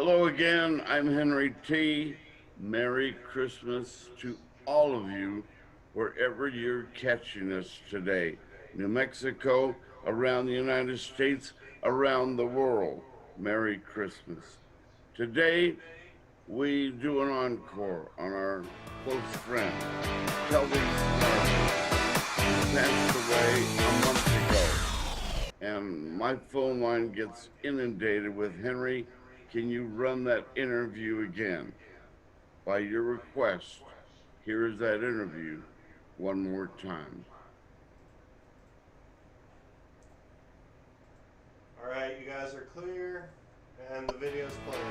Hello again, I'm Henry T. Merry Christmas to all of you, wherever you're catching us today. New Mexico, around the United States, around the world. Merry Christmas. Today, we do an encore on our close friend, Kelvin Scarborough, who passed away a month ago. And my phone line gets inundated with Henry. Can you run that interview again? By your request, here is that interview one more time. All right, you guys are clear, and the video's playing.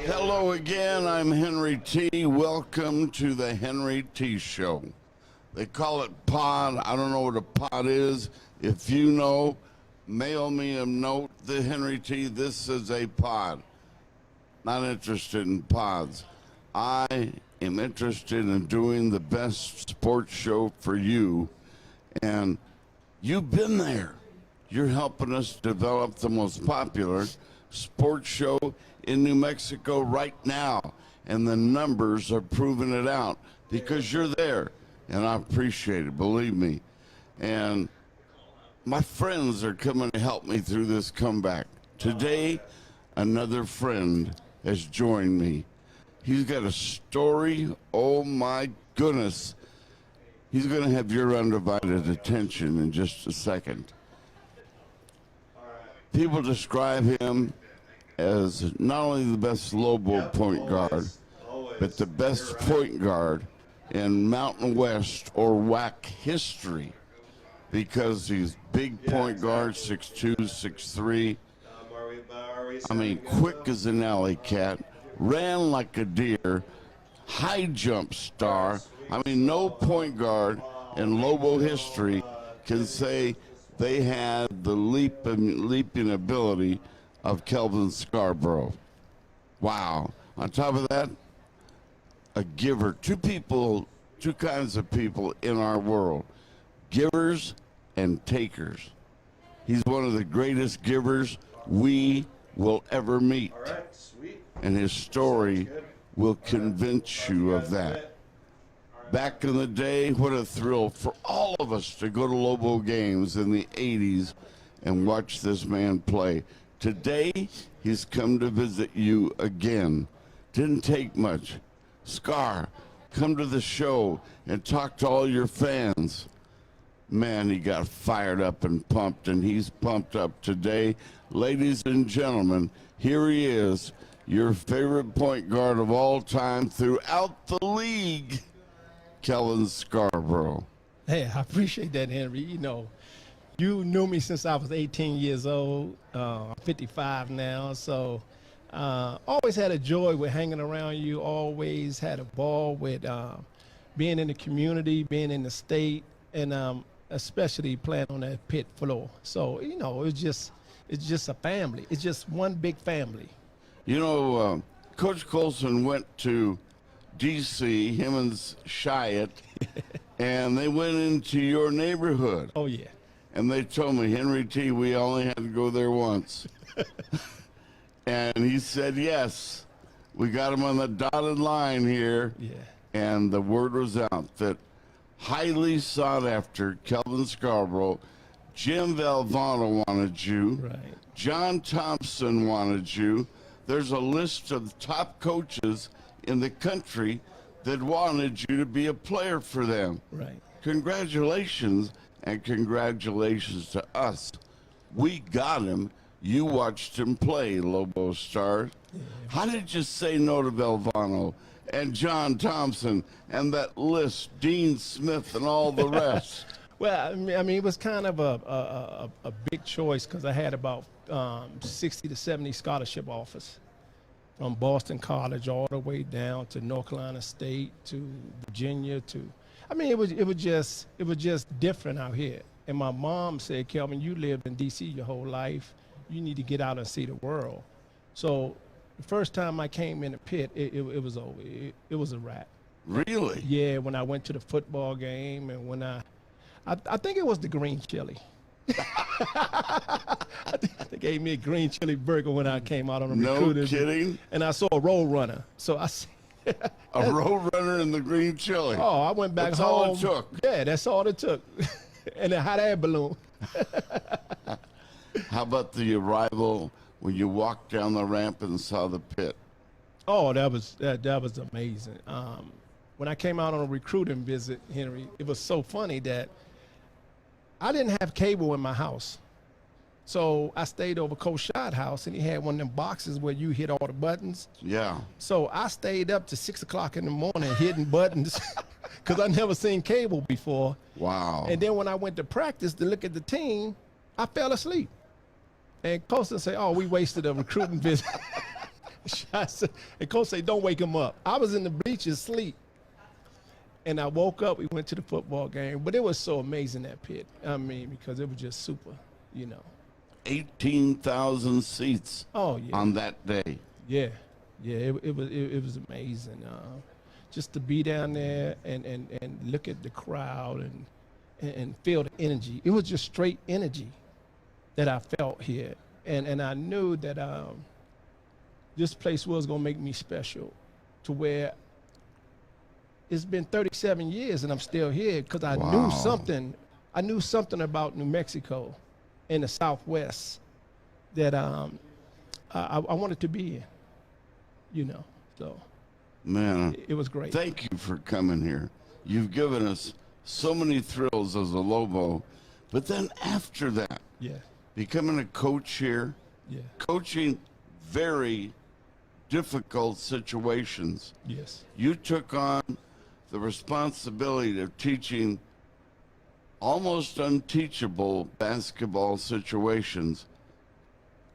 Hello again, I'm Henry T. Welcome to the Henry T. Show. They call it pod. I don't know what a pod is. If you know, mail me a note. The Henry T. This is a pod. Not interested in pods. I am interested in doing the best sports show for you. And you've been there. You're helping us develop the most popular sports show in New Mexico right now. And the numbers are proving it out because you're there. And I appreciate it, believe me. And my friends are coming to help me through this comeback. Today, another friend has joined me. He's got a story, oh my goodness. He's going to have your undivided attention in just a second. People describe him as not only the best Lobo point guard, but the best point guard in Mountain West or WAC history, because he's big point guard, 6'2", 6'3". I mean, quick as an alley cat, ran like a deer, high jump star. I mean, no point guard in Lobo history can say they had the leaping ability of Kelvin Scarborough. Wow. On top of that, a giver. Two kinds of people in our world, givers and takers. He's one of the greatest givers we will ever meet. All right, sweet. And his story will convince you of that. Back in the day, what a thrill for all of us to go to Lobo games in the 80s and watch this man play. Today, he's come to visit you again. Didn't take much. Scar, come to the show and talk to all your fans. Man, he got fired up and pumped, and he's pumped up today. Ladies and gentlemen, here he is, your favorite point guard of all time throughout the league, Kelvin Scarborough. Hey, I appreciate that, Henry. You know, you knew me since I was 18 years old. I'm 55 now, so always had a joy with hanging around you. Always had a ball with being in the community, being in the state, and especially playing on that pit floor. So, you know, it's just a family. It's just one big family. You know, Coach Colson went to D.C., him and Shiat, and they went into your neighborhood. Oh, yeah. And they told me, Henry T., we only had to go there once. And he said, yes, we got him on the dotted line here. Yeah. And the word was out that highly sought after Kelvin Scarborough, Jim Valvano wanted you. Right. John Thompson wanted you. There's a list of top coaches in the country that wanted you to be a player for them. Right. Congratulations, and congratulations to us. We got him. You watched him play, Lobo Stars. Yeah. How did you say no to Valvano and John Thompson and that list, Dean Smith and all the rest? Well, I mean, it was kind of a big choice because I had about 60 to 70 scholarship offers from Boston College all the way down to North Carolina State to Virginia to, I mean, it was just different out here. And my mom said, Kelvin, you lived in D.C. your whole life. You need to get out and see the world. So the first time I came in the pit, it was over. It was a wrap. Really? Yeah, when I went to the football game and when I think it was the green chili. They gave me a green chili burger when I came out on a No recruiter. kidding? And I saw a road runner. So I A road runner in the green chili. Oh, I went back That's home. all it took. Yeah, that's all it took. And a hot air balloon. How about the arrival when you walked down the ramp and saw the pit? Oh, that was amazing. When I came out on a recruiting visit, Henry, it was so funny that I didn't have cable in my house. So I stayed over Coach Shot's house, and he had one of them boxes where you hit all the buttons. Yeah. So I stayed up to 6 o'clock in the morning hitting buttons because I never seen cable before. Wow. And then when I went to practice to look at the team, I fell asleep. And Coach said, "Oh, we wasted a recruiting visit." And Coach said, "Don't wake him up." I was in the bleachers asleep. And I woke up, we went to the football game. But it was so amazing, that pit. I mean, because it was just super, you know. 18,000 seats Oh, yeah. on that day. Yeah, it was amazing. Just to be down there and look at the crowd and feel the energy. It was just straight energy that I felt here, and I knew that this place was gonna make me special, to where it's been 37 years and I'm still here because I Wow. knew something. I knew something about New Mexico in the Southwest that I wanted to be in, you know. So Man, it was great. thank you for coming here. You've given us so many thrills as a Lobo. But then after that, Yeah, becoming a coach here, yeah, coaching very difficult situations. yes, You took on the responsibility of teaching almost unteachable basketball situations.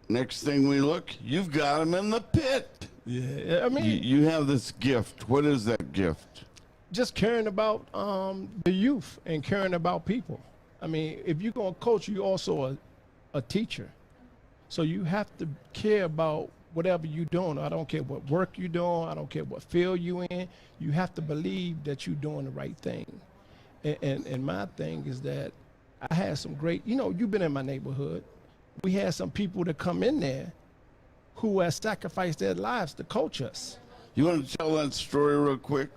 Next thing we look, you've got them in the pit. yeah. I mean, You have this gift. What is that gift? just caring about the youth and caring about people. I mean, if you're going to coach, you're also a teacher. So you have to care about whatever you're doing. I don't care what work you're doing. I don't care what field you're in. You have to believe that you're doing the right thing. And my thing is that I had some great, you know, you've been in my neighborhood. We had some people that come in there who have sacrificed their lives to coach us. You want to tell that story real quick?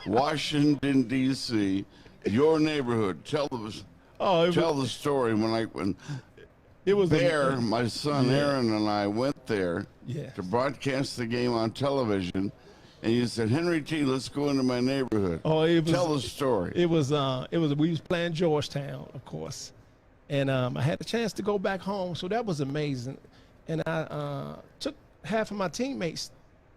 Washington, D.C., your neighborhood. Tell the story when it was Bear, my son Yeah. Aaron, and I went there Yes. to broadcast the game on television, and you said, "Henry T, let's go into my neighborhood." Oh, it was. Tell the story. It was. We was playing Georgetown, of course, and I had a chance to go back home, so that was amazing. And I took half of my teammates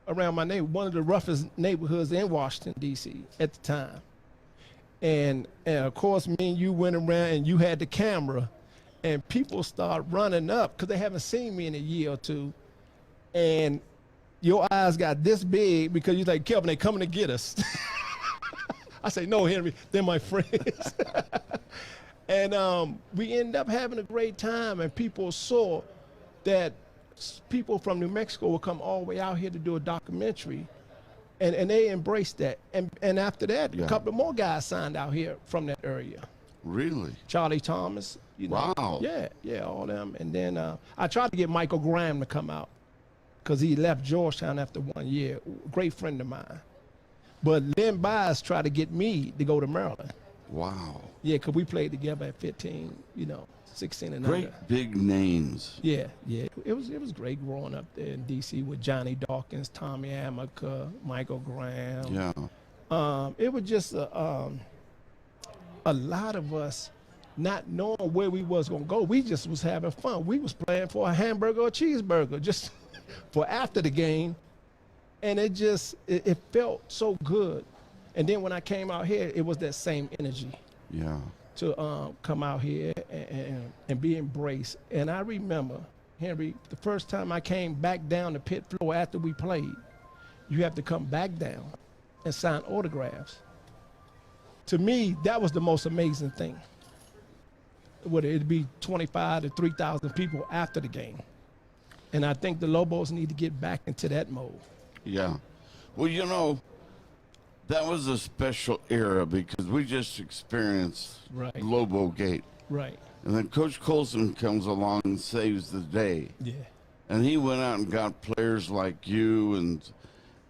around my neighborhood, one of the roughest neighborhoods in Washington D.C. at the time. And of course, me and you went around, and you had the camera, and people start running up because they haven't seen me in a year or two, and your eyes got this big because you're like, "Kelvin, they coming to get us." I say, "No, Henry, they're my friends." And we ended up having a great time, and people saw that people from New Mexico would come all the way out here to do a documentary, and they embraced that. And after that, Yeah. a couple of more guys signed out here from that area. Really? Charlie Thomas, you know. Wow. Yeah, all them. And then I tried to get Michael Graham to come out because he left Georgetown after 1 year. Great friend of mine. But Lynn Bias tried to get me to go to Maryland. Wow. Yeah, because we played together at 15, 16 and Great under. big names. Yeah. It was great growing up there in D.C. with Johnny Dawkins, Tommy Amica, Michael Graham. Yeah. It was just a lot of us not knowing where we was gonna go. We just was having fun. We was playing for a hamburger or cheeseburger just for after the game, and it felt so good. And then when I came out here, it was that same energy Yeah. to come out here and be embraced. And I remember, Henry, the first time I came back down the pit floor after we played, you have to come back down and sign autographs. To me, that was the most amazing thing. It'd be 25 to 3,000 people after the game. And I think the Lobos need to get back into that mode. Yeah. Well, that was a special era because we just experienced Right. Lobo Gate. Right. And then Coach Colson comes along and saves the day. Yeah. And he went out and got players like you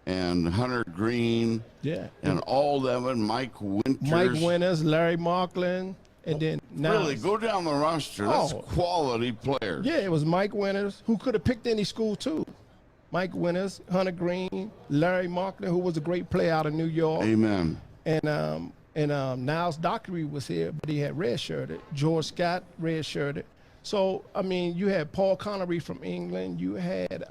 and Hunter Green. Yeah. And all them, and Mike Winters. Mike Winters, Larry Markland, and then now. Really, go down the roster. That's Oh. quality players. Yeah, it was Mike Winters, who could have picked any school too. Mike Winters, Hunter Green, Larry Markland, who was a great player out of New York. Amen. And Niles Dockery was here, but he had red-shirted. George Scott red-shirted. So I mean, you had Paul Connery from England. You had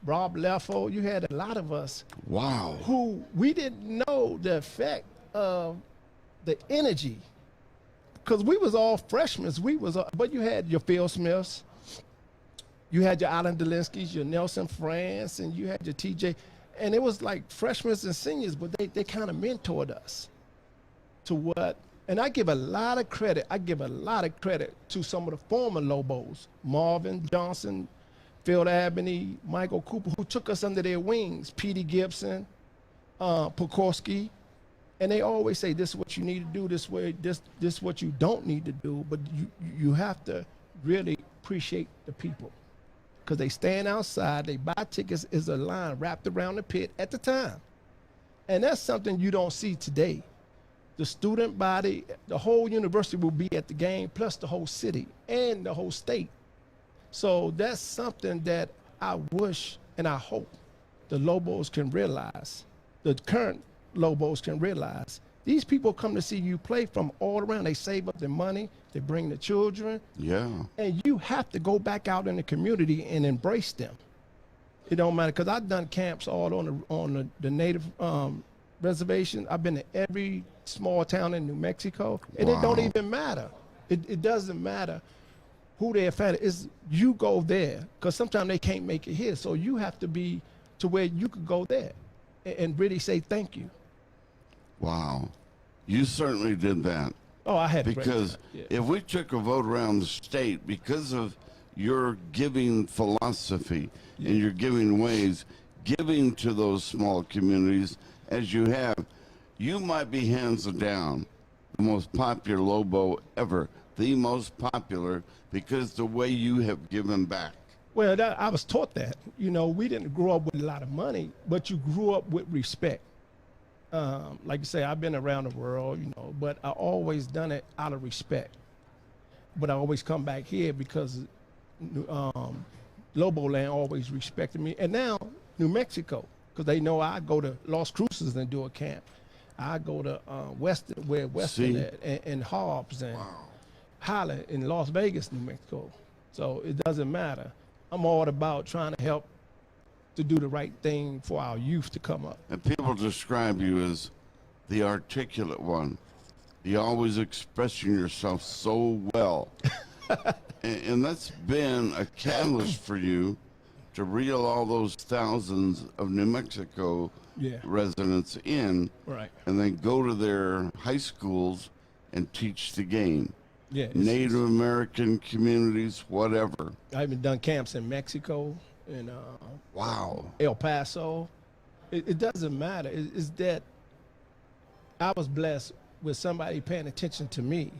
Rob Leffel. You had a lot of us Wow. who we didn't know the effect of the energy, because we was all freshmen. But you had your Phil Smiths, you had your Alan Delinskis, your Nelson France, and you had your TJ. And it was like freshmen and seniors, but they kind of mentored us to what, and I give a lot of credit to some of the former Lobos, Marvin Johnson, Phil Abney, Michael Cooper, who took us under their wings, Petey Gibson, Pokorski, and they always say, this is what you need to do this way, this is what you don't need to do, but you have to really appreciate the people. Because they stand outside, they buy tickets, is a line wrapped around the pit at the time. And that's something you don't see today. The student body, the whole university will be at the game, plus the whole city and the whole state. So that's something that I wish and I hope the Lobos can realize, the current Lobos can realize. These people come to see you play from all around. They save up their money, they bring the children. Yeah. And you have to go back out in the community and embrace them. It don't matter, because I've done camps all on the native reservation. I've been to every small town in New Mexico, and it don't even matter. It doesn't matter who they're fan is. You go there, because sometimes they can't make it here. So you have to be to where you could go there and really say thank you. Wow. You certainly did that. Oh, I had Because if we took a vote around the state, because of your giving philosophy and your giving ways, giving to those small communities as you have, you might be hands down the most popular Lobo ever, the most popular, because the way you have given back. Well, I was taught that. You know, we didn't grow up with a lot of money, but you grew up with respect. Like you say, I've been around the world, you know, but I always done it out of respect. But I always come back here because Lobo Land always respected me. And now New Mexico, because they know I go to Las Cruces and do a camp. I go to Western and Hobbs and Highland in Las Vegas, New Mexico. So it doesn't matter. I'm all about trying to help to do the right thing for our youth to come up. And people describe you as the articulate one. You're always expressing yourself so well. and that's been a catalyst for you to reel all those thousands of New Mexico residents in, and then go to their high schools and teach the game. Yeah, Native American communities, whatever. I've even done camps in Mexico and El Paso. It doesn't matter. It's that I was blessed with somebody paying attention to me.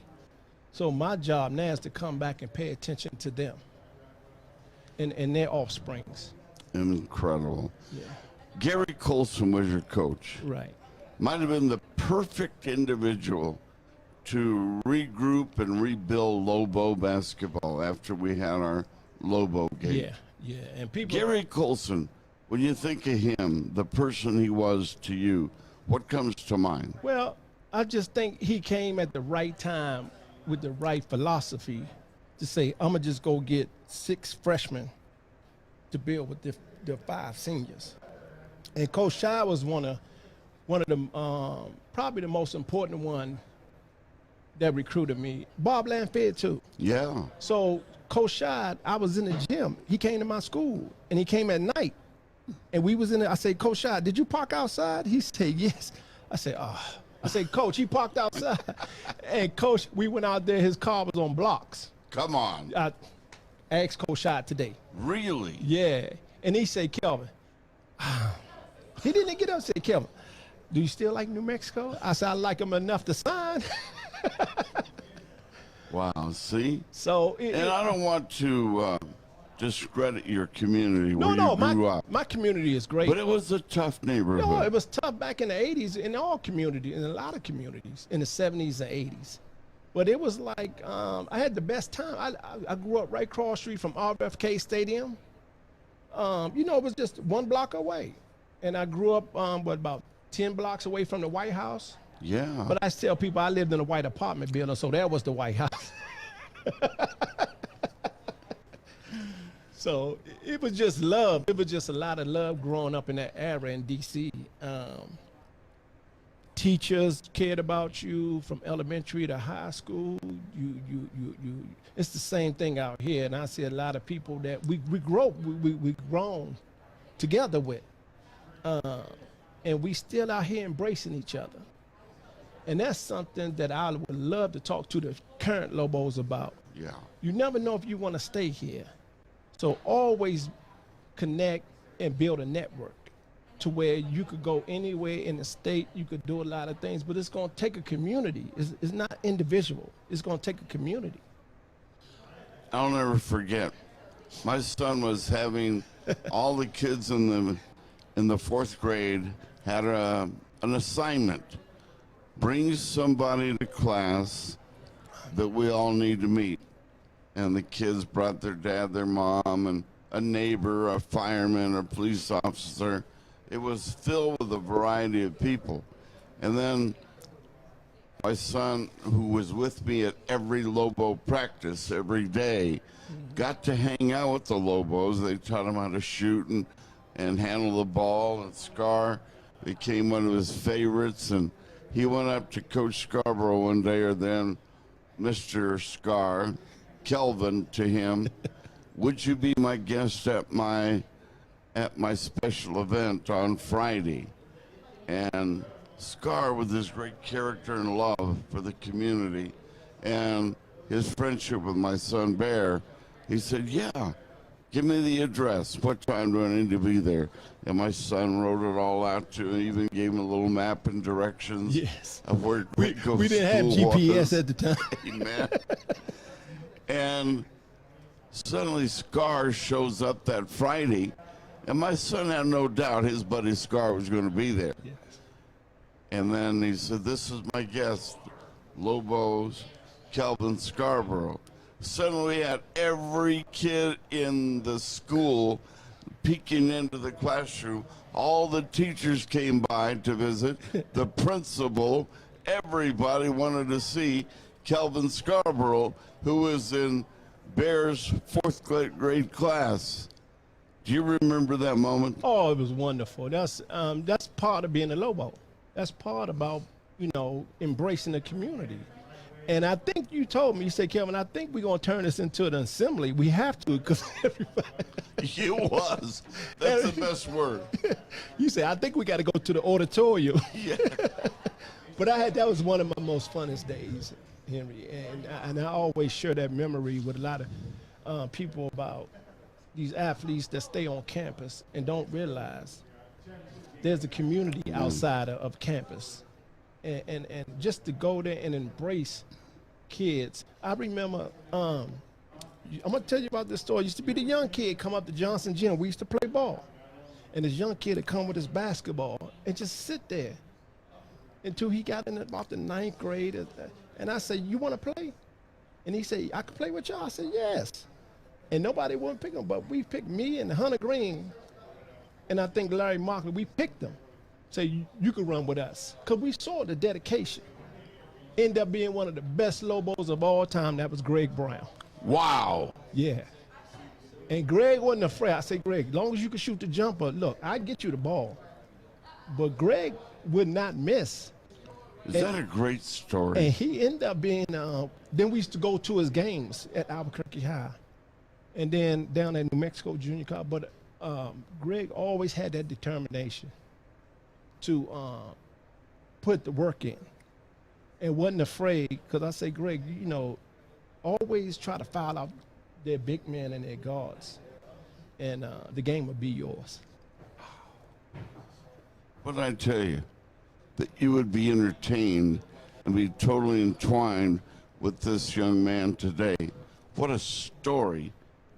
So my job now is to come back and pay attention to them and their offsprings. Incredible. Yeah. Gary Colson was your coach. Right. Might have been the perfect individual to regroup and rebuild Lobo basketball after we had our Lobo game. Yeah. And people. Gary Colson, when you think of him, the person he was to you, what comes to mind? Well, I just think he came at the right time with the right philosophy to say, I'm going to just go get 6 freshmen to build with the 5 seniors. And Coach Shai was one of the, probably the most important one that recruited me. Bob Lanford too. Yeah. So Coach Shai, I was in the gym. He came to my school, and he came at night. And we was in it. I said, Coach Shai, did you park outside? He said, yes. I said, I said, Coach, he parked outside. And Coach, we went out there. His car was on blocks. Come on. I asked Coach Shai today. Really? Yeah. And he said, Kelvin. He didn't get up and say, Kelvin, do you still like New Mexico? I said, I like them enough to sign. Wow, see? So, And I don't want to discredit your community no, where no, you grew up. my community is great. But it was a tough neighborhood. No, it was tough back in the 80s in all communities, in a lot of communities, in the 70s and 80s. But it was like, I had the best time. I grew up right across the street from RFK Stadium. You know, it was just 1 block away. And I grew up, about 10 blocks away from the White House. Yeah. But I tell people I lived in a white apartment building, so that was the White House. So it was just love. It was just a lot of love growing up in that era in D.C. Teachers cared about you from elementary to high school. It's the same thing out here, and I see a lot of people that we grown together with, and we still out here embracing each other. And that's something that I would love to talk to the current Lobos about. Yeah. You never know if you want to stay here. So always connect and build a network to where you could go anywhere in the state, you could do a lot of things, but it's going to take a community. It's not individual. It's going to take a community. I'll never forget. My son was having all the kids in the 4th grade had an assignment. Bring somebody to class that we all need to meet. And the kids brought their dad, their mom, and a neighbor, a fireman, a police officer. It was filled with a variety of people. And then my son, who was with me at every Lobo practice every day, got to hang out with the Lobos. They taught him how to shoot and handle the ball, and Scar became one of his favorites. And he went up to Coach Scarborough one day, or then Mr. Scar, Kelvin, to him, would you be my guest at my special event on Friday? And Scar, with his great character and love for the community and his friendship with my son Bear, he said, yeah, give me the address. What time do I need to be there? And my son wrote it all out to him, even gave him a little map and directions of where Graco's We didn't have school GPS was. at the time. Amen. And suddenly Scar shows up that Friday, and my son had no doubt his buddy Scar was going to be there. Yes. And then he said, this is my guest, Lobos, Kelvin Scarborough. Suddenly we had every kid in the school peeking into the classroom. All the teachers came by to visit, the principal, everybody wanted to see Kelvin Scarborough, who was in Bear's 4th grade class. Do you remember that moment? Oh, it was wonderful. That's part of being a Lobo. That's part about, embracing the community. And I think you told me, you said, Kelvin, I think we're going to turn this into an assembly. We have to, because everybody. It was. That's the best word. You said, I think we got to go to the auditorium. Yeah. But that was one of my most funnest days, Henry. And I always share that memory with a lot of people about these athletes that stay on campus and don't realize there's a community outside of campus. And just to go there and embrace kids. I remember, I'm going to tell you about this story. Used to be the young kid come up to Johnson Gym. We used to play ball. And this young kid would come with his basketball and just sit there until he got in about the 9th grade. And I said, you want to play? And he said, I can play with y'all? I said, yes. And nobody wouldn't pick him, but we picked me and Hunter Green, and I think Larry Markley, we picked them. Say, you could run with us. Because we saw the dedication. Ended up being one of the best Lobos of all time. That was Greg Brown. Wow. Yeah. And Greg wasn't afraid. I say, Greg, as long as you can shoot the jumper, look, I'd get you the ball. But Greg would not miss. Is that a great story? And he ended up being, then we used to go to his games at Albuquerque High. And then down at New Mexico Junior College. But Greg always had that determination to put the work in and wasn't afraid. Because I say, Greg, always try to foul out their big men and their guards. And the game will be yours. What did I tell you? That you would be entertained and be totally entwined with this young man today. What a story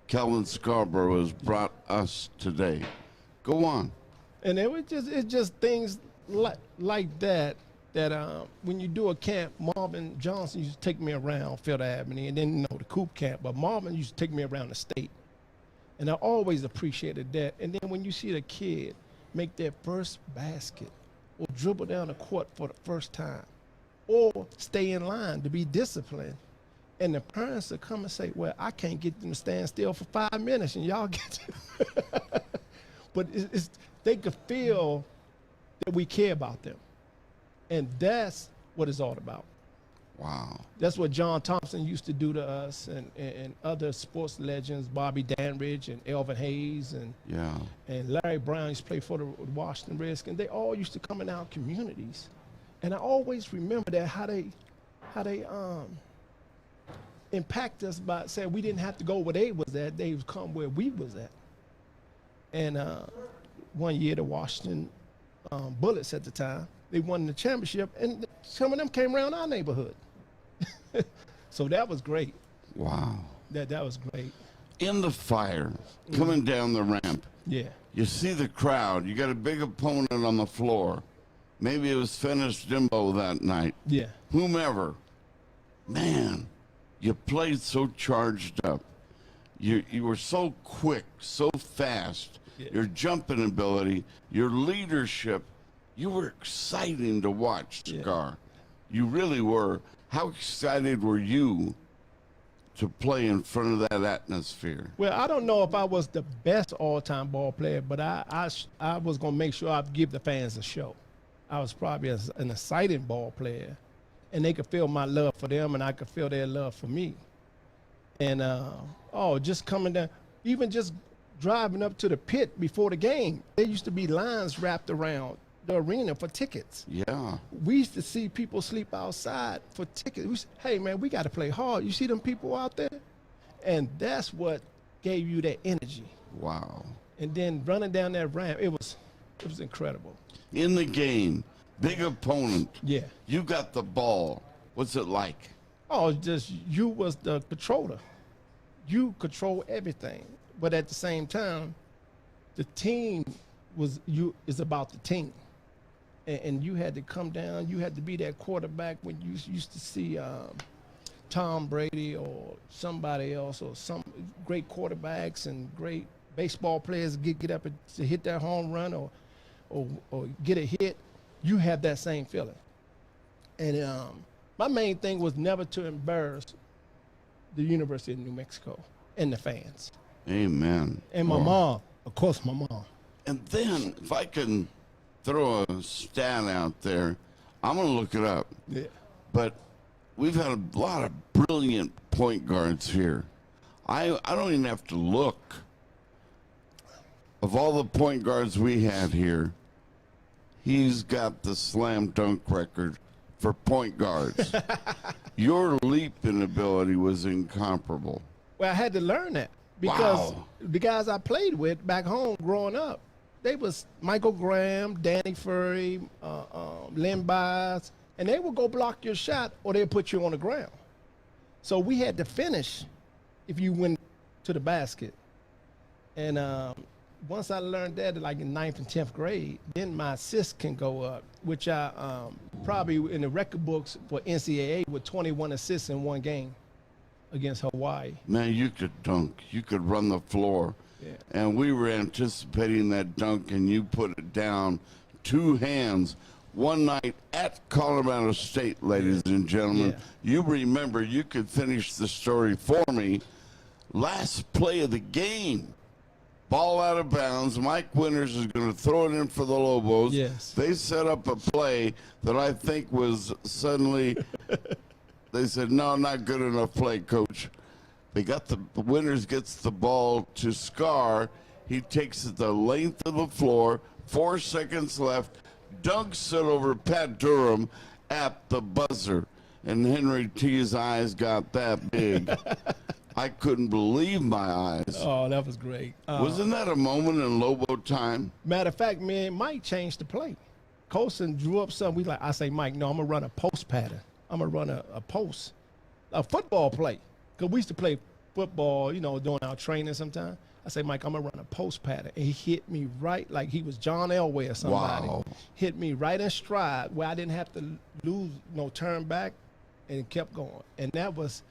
Kelvin Scarborough has brought us today. Go on. And it's just things like that when you do a camp, Marvin Johnson used to take me around Fifth Avenue, and then the Coop camp, but Marvin used to take me around the state. And I always appreciated that. And then when you see the kid make their first basket or dribble down the court for the first time or stay in line to be disciplined, and the parents will come and say, well, I can't get them to stand still for 5 minutes and y'all get to. But they could feel that we care about them. And that's what it's all about. Wow. That's what John Thompson used to do to us, and other sports legends, Bobby Danridge and Elvin Hayes and Larry Brown used to play for the Washington Redskins. They all used to come in our communities. And I always remember that how they impact us by saying we didn't have to go where they was at, they would come where we was at. And one year the Washington Bullets at the time, they won the championship, and some of them came around our neighborhood. So that was great. Wow. That was great. In the fire, coming down the ramp, Yeah. you see the crowd. You got a big opponent on the floor. Maybe it was Fennis Dimbo that night. Yeah. Whomever. Man, you played so charged up. You were so quick, so fast. Yeah. Your jumping ability, your leadership. You were exciting to watch, Scar. You really were. How excited were you to play in front of that atmosphere? Well, I don't know if I was the best all-time ball player, but I was going to make sure I'd give the fans a show. I was probably an exciting ball player, and they could feel my love for them, and I could feel their love for me. And, just coming down, even just driving up to the pit before the game, there used to be lines wrapped around the arena for tickets. Yeah. We used to see people sleep outside for tickets. Hey, man, we got to play hard. You see them people out there? And that's what gave you that energy. Wow. And then running down that ramp, it was incredible. In the game, big opponent. Yeah. You got the ball. What's it like? Oh, just you was the controller. You control everything. But at the same time, the team is about the team. And you had to come down. You had to be that quarterback when you used to see Tom Brady or somebody else or some great quarterbacks and great baseball players get up to hit that home run or get a hit. You have that same feeling. And my main thing was never to embarrass the University of New Mexico and the fans. Amen. And my mom, of course, my mom. And then, if I can throw a stat out there, I'm going to look it up. Yeah. But we've had a lot of brilliant point guards here. I don't even have to look. Of all the point guards we had here, he's got the slam dunk record for point guards. Your leaping ability was incomparable. Well, I had to learn that because Wow. the guys I played with back home growing up, they was Michael Graham, Danny Furry, Len Bias, and they would go block your shot or they'd put you on the ground. So we had to finish if you went to the basket. And once I learned that, like in 9th and 10th grade, then my assists can go up, which I probably in the record books for NCAA with 21 assists in one game against Hawaii. Man, you could dunk. You could run the floor. Yeah. And we were anticipating that dunk, and you put it down 2 hands one night at Colorado State, ladies and gentlemen. Yeah. You remember, you could finish the story for me. Last play of the game. Ball out of bounds. Mike Winters is going to throw it in for the Lobos. Yes. They set up a play that I think was suddenly, they said, no, not good enough play, coach. They got the Winters gets the ball to Scar. He takes it the length of the floor, 4 seconds left, dunks it over Pat Durham at the buzzer. And Henry T's eyes got that big. I couldn't believe my eyes. Oh, that was great. Wasn't that a moment in Lobo time? Matter of fact, me and Mike changed the play. Colson drew up something. I say, Mike, no, I'm going to run a post pattern. I'm going to run a post. a football play. Because we used to play football, you know, during our training sometimes. I say, Mike, I'm going to run a post pattern. And he hit me right like he was John Elway or somebody. Wow. Hit me right in stride where I didn't have to lose, turn back, and kept going. And that was,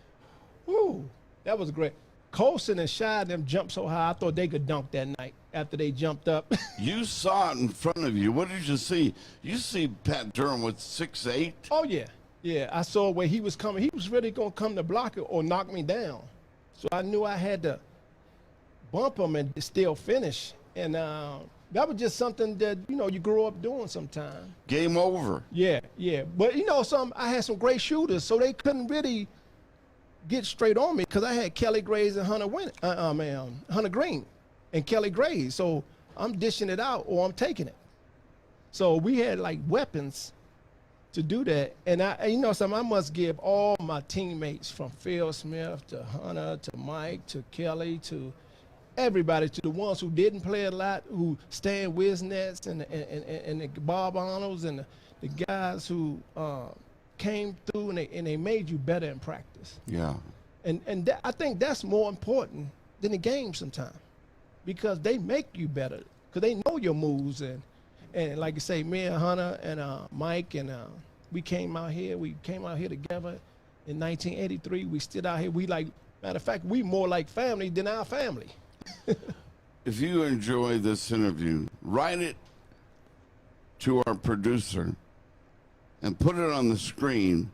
that was great. Colson and Shy them jumped so high, I thought they could dunk that night after they jumped up. You saw it in front of you. What did you see? You see Pat Durham with 6'8"? Oh, yeah. Yeah, I saw where he was coming. He was really going to come to block it or knock me down. So I knew I had to bump him and still finish. And that was just something that, you grow up doing sometime. Game over. Yeah, yeah. But, I had some great shooters, so they couldn't really get straight on me because I had Kelly Graves and Hunter Green and Kelly Graves. So I'm dishing it out or I'm taking it. So we had, like, weapons to do that. And I must give all my teammates from Phil Smith to Hunter to Mike to Kelly to everybody, to the ones who didn't play a lot, who Stan Wisnets and the Bob Arnolds and the guys who came through and they made you better in practice. Yeah. And I think that's more important than the game sometimes, because they make you better because they know your moves. And like you say, me and Hunter and Mike and we came out here together in 1983. We stood out here. Matter of fact, we more like family than our family. If you enjoy this interview, write it to our producer and put it on the screen.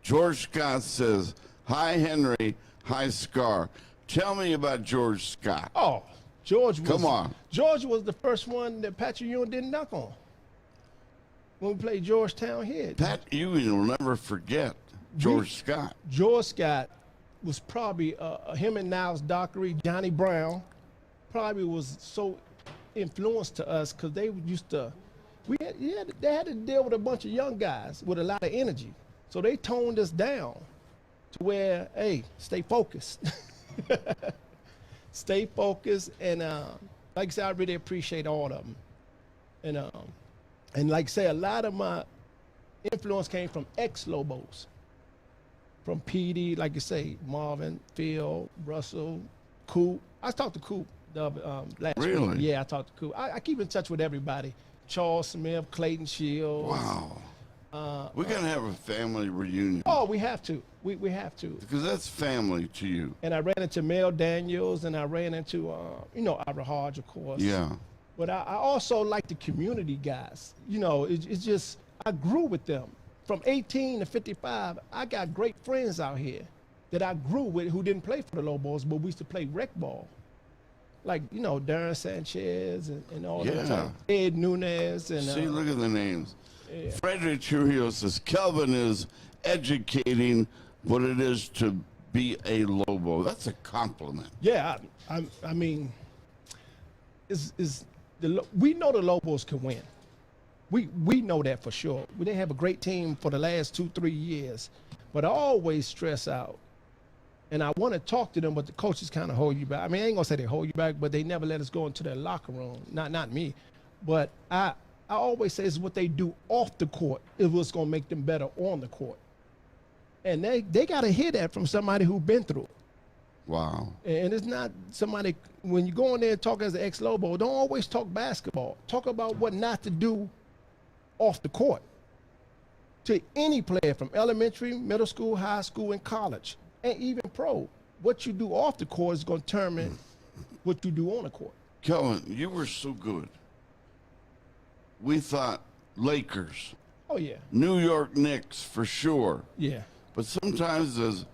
George Scott says, "Hi, Henry. Hi, Scar. Tell me about George Scott." Oh, George was, Come on. George was the first one that Patrick Ewing didn't knock on when we played Georgetown here. Pat Ewing will never forget George Scott. George Scott was probably him and Niles Dockery, Johnny Brown, probably was so influenced to us because they used to, they had to deal with a bunch of young guys with a lot of energy. So they toned us down to where, hey, stay focused. Stay focused. And like I said, I really appreciate all of them. And like I say, a lot of my influence came from ex-Lobos. From PD, like you say, Marvin, Phil, Russell, Coop. I talked to Coop last week. Really? Yeah, I talked to Coop. I keep in touch with everybody. Charles Smith, Clayton Shields. Wow. We're going to have a family reunion. Oh, we have to. We have to. Because that's family to you. And I ran into Mel Daniels, and I ran into, Ira Hodge, of course. Yeah. But I also like the community guys. It's just, I grew with them. From 18 to 55, I got great friends out here that I grew with who didn't play for the Lobos, but we used to play rec ball. Like, Darren Sanchez and all that time. Ed Nunez. And, see, look at the names. Yeah. Frederick Trujillo says, Kelvin is educating what it is to be a Lobo. That's a compliment. Yeah, I mean, we know the Lobos can win. We know that for sure. They have a great team for the last 2-3 years, but I always stress out, and I want to talk to them, but the coaches kind of hold you back. I mean, I ain't gonna say they hold you back, but they never let us go into their locker room. Not me, but I always say it's what they do off the court is what's gonna make them better on the court, and they gotta hear that from somebody who's been through it. Wow. And it's not somebody, when you go in there and talk as an ex-Lobo, don't always talk basketball. Talk about what not to do off the court to any player from elementary, middle school, high school, and college, and even pro. What you do off the court is going to determine what you do on the court. Kelvin, you were so good. We thought Lakers. Oh, yeah. New York Knicks for sure. Yeah. But sometimes, as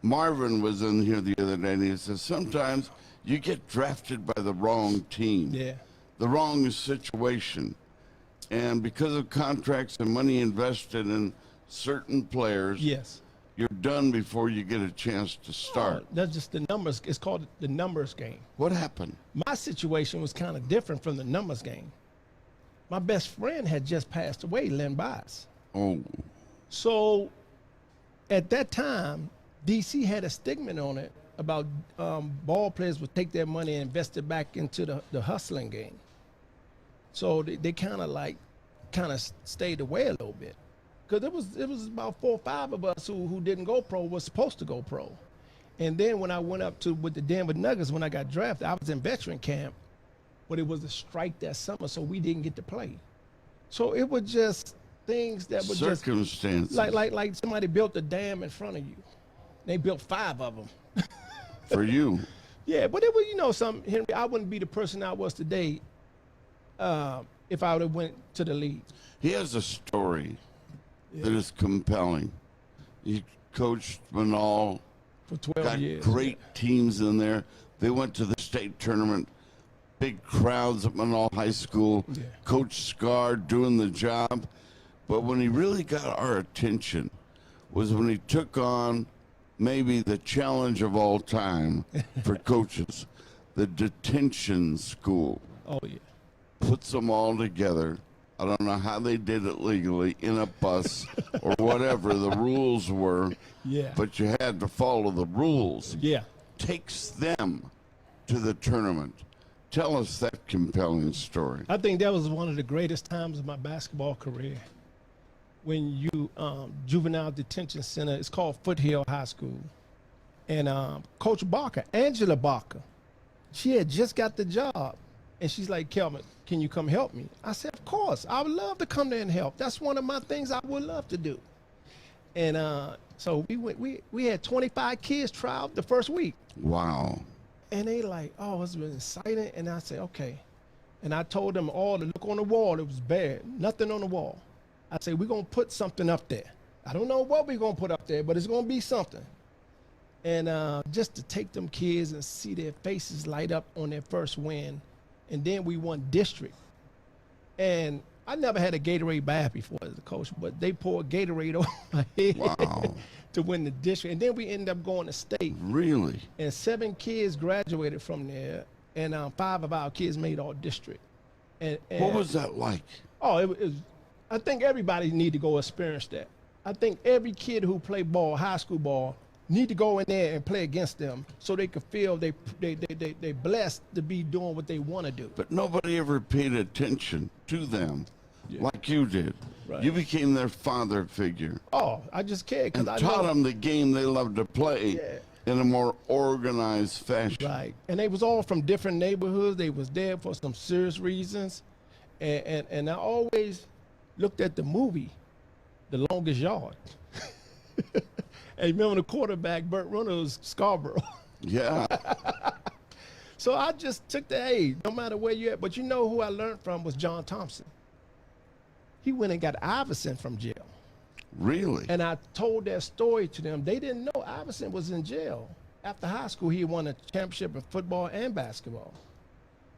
Marvin was in here the other day, and he says, sometimes you get drafted by the wrong team. Yeah. The wrong situation. And because of contracts and money invested in certain players, Yes. you're done before you get a chance to start. That's just the numbers. It's called the numbers game. What happened? My situation was kind of different from the numbers game. My best friend had just passed away, Len Bias. Oh. So at that time, DC had a stigma on it about ball players would take their money and invest it back into the hustling game. So they kind of stayed away a little bit. because it was about 4 or 5 of us who didn't go pro, was supposed to go pro. And then when I went up to with the Denver Nuggets, when I got drafted, I was in veteran camp, but it was a strike that summer, so we didn't get to play. So it was just things that were just circumstances. like somebody built a dam in front of you. They built 5 of them. For you. Yeah, but it was, you know, Henry, I wouldn't be the person I was today if I would have went to the league. He has a story that is compelling. He coached Manal, For 12 got years. great teams in there. They went to the state tournament, big crowds at Manal High School. Yeah. Coach Scar doing the job. But when he really got our attention was when he took on maybe the challenge of all time for coaches, the detention school. Oh, yeah. Puts them all together. I don't know how they did it legally in a bus or whatever the rules were, Yeah. but you had to follow the rules. Yeah. Takes them to the tournament. Tell us that compelling story. I think that was one of the greatest times of my basketball career. When you juvenile detention center, it's called Foothill High School, and Coach Barker, Angela Barker, she had just got the job, and she's like, Kelvin, can you come help me? I said, of course, I would love to come there and help. That's one of my things I would love to do. And so we had 25 kids try out the first week. Wow. And they like, oh, it's been exciting. And I said, okay. And I told them all to look on the wall. It was bad. Nothing on the wall. I said, we're going to put something up there. I don't know what we're going to put up there, but it's going to be something. And just to take them kids and see their faces light up on their first win. And then we won district. And I never had a Gatorade bath before as a coach, but they poured Gatorade over my head Wow. to win the district. And then we ended up going to state. Really? And 7 kids graduated from there, and 5 of our kids made all district. And What was that like? Oh, it was. I think everybody need to go experience that. I think every kid who play ball, high school ball, need to go in there and play against them so they could feel they blessed to be doing what they want to do. But nobody ever paid attention to them like you did. Right. You became their father figure Oh, I just cared because and I taught know. them the game they love to play Yeah. in a more organized fashion. Right, and they was all from different neighborhoods. They was there for some serious reasons, and I always looked at the movie, The Longest Yard. And remember the quarterback, Burt Reynolds, Scarborough. Yeah. So I just took the A, no matter where you're at. But you know who I learned from was John Thompson. He went and got Iverson from jail. Really? And I told that story to them. They didn't know Iverson was in jail. After high school, he won a championship in football and basketball.